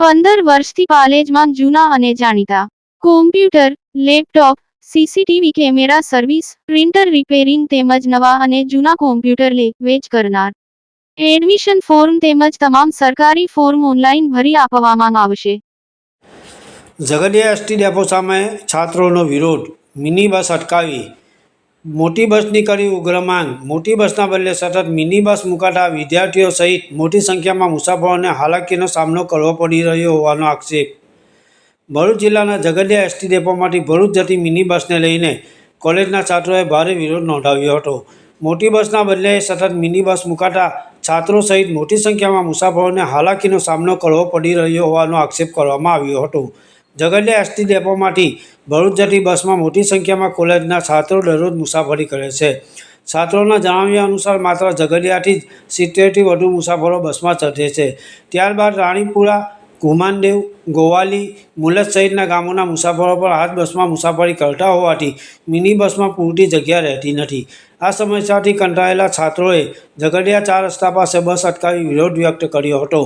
15 વર્ષથી પાલેજમાં જૂના અને જાણીતા computer, laptop, CCTV camera service, printer repairing તેમજ નવા અને જૂના કોમ્પ્યુટર લે વેચ કરનાર. એડમિશન ફોર્મ તેમજ તમામ સરકારી ફોર્મ ઓનલાઈન ભરી આપવામાં આવશે. ઝઘડિયા એસટી ડેપો સામે છાત્રોનો વિરોધ. મિની બસ અટકાવી. મોટી બસની કરી ઉગ્ર માંગ. મોટી બસના બદલે સતત મિની બસ મુકાતા વિદ્યાર્થીઓ સહિત મોટી સંખ્યામાં મુસાફરોને હાલાકીનો સામનો કરવો પડી રહ્યો હોવાનો આક્ષેપ. ભરૂચ જિલ્લાના ઝઘડિયા એસટી ડેપોમાંથી ભરૂચ જતી મિની બસને લઈને કોલેજના છાત્રોએ ભારે વિરોધ નોંધાવ્યો હતો. મોટી બસના બદલે સતત મિની બસ મુકાતા છાત્રો સહિત મોટી સંખ્યામાં મુસાફરોને હાલાકીનો સામનો કરવો પડી રહ્યો હોવાનો આક્ષેપ કરવામાં આવ્યો હતો. ઝઘડિયા એસટી ડેપોમાંથી ભરૂચ જતી બસમાં મોટી સંખ્યામાં કોલેજના છાત્રો દરરોજ મુસાફરી કરે છે. છાત્રોના જણાવ્યા અનુસાર માત્ર ઝઘડિયાથી જ 70થી વધુ મુસાફરો બસમાં ચઢે છે. ત્યારબાદ રાણીપુરા, ગુમાનદેવ, ગોવાલી, મુલત સહિતના ગામોના મુસાફરો પણ આ બસમાં મુસાફરી કરતા હોવાથી મિની બસમાં પૂરતી જગ્યા રહેતી નથી. આ સમસ્યાથી કંટાળેલા છાત્રોએ ઝઘડિયા 4 રસ્તા પાસે બસ અટકાવી વિરોધ વ્યક્ત કર્યો હતો.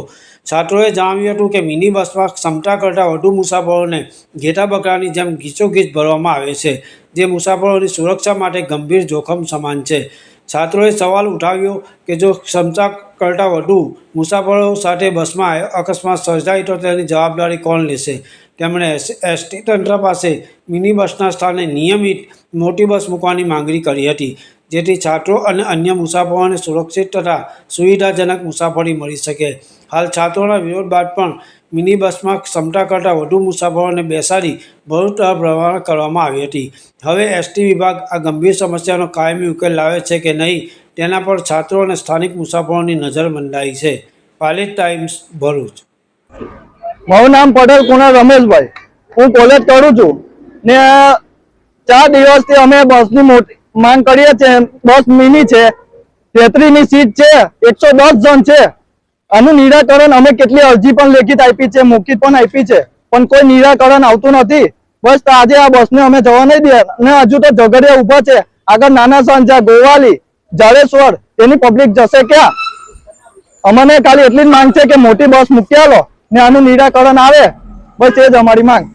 છાત્રોએ જણાવ્યું હતું કે મિની બસમાં ક્ષમતા કરતાં વધુ મુસાફરોને ઘેટા બકરાની જેમ ગીચોગીચ ભરવામાં આવે છે, જે મુસાફરોની સુરક્ષા માટે ગંભીર જોખમ સમાન છે. છાત્રોએ સવાલ ઉઠાવ્યો કે જો ક્ષમતા કરતાં વધુ મુસાફરો સાથે બસમાં અકસ્માત સર્જાય તો તેની જવાબદારી કોણ લેશે. તેમણે એસટી તંત્ર પાસે મિની બસના સ્થાને નિયમિત મોટી બસ મૂકવાની માંગણી કરી હતી, જેથી છાત્રો અને અન્ય મુસાફરોને સુરક્ષિત તથા સુવિધાજનક મુસાફરી મળી શકે. હાલ છાત્રોના વિરોધ બાદ પણ મિની બસમાં ક્ષમતા કરતાં વધુ મુસાફરોને બેસાડી ભરૂચ તરફ રવાના કરવામાં આવી હતી. હવે એસટી વિભાગ આ ગંભીર સમસ્યાનો કાયમી ઉકેલ લાવે છે કે નહીં તેના પર છાત્રો અને સ્થાનિક મુસાફરોની નજર મંડાઈ છે. પાલેજ ટાઈમ્સ, ભરૂચ. મારું નામ પટેલ કુણાલ રમેશભાઈ. હું કોલેજ કરું છું ને 4 દિવસથી અમે બસની મોટી માંગ કરીએ છીએ. બસ મિની છે, 33ની સીટ છે, 110 જણ છે. આનું નિરાકરણ અમે કેટલી અરજી પણ લેખિત આપી છે, મૌખિક પણ આપી છે, પણ કોઈ નિરાકરણ આવતું નથી. બસ આજે આ બસને અમે જવા નહીં દે ને હજુ તો ઝઘડિયા ઉભા છે. આગળ નાના સાંજા, ગોવાલી, જાડેશ્વર એની પબ્લિક જશે ક્યાં? અમને ખાલી એટલી જ માંગ છે કે મોટી બસ મૂકી આલો ને આનું નિરાકરણ આવે, બસ એ જ અમારી માંગ.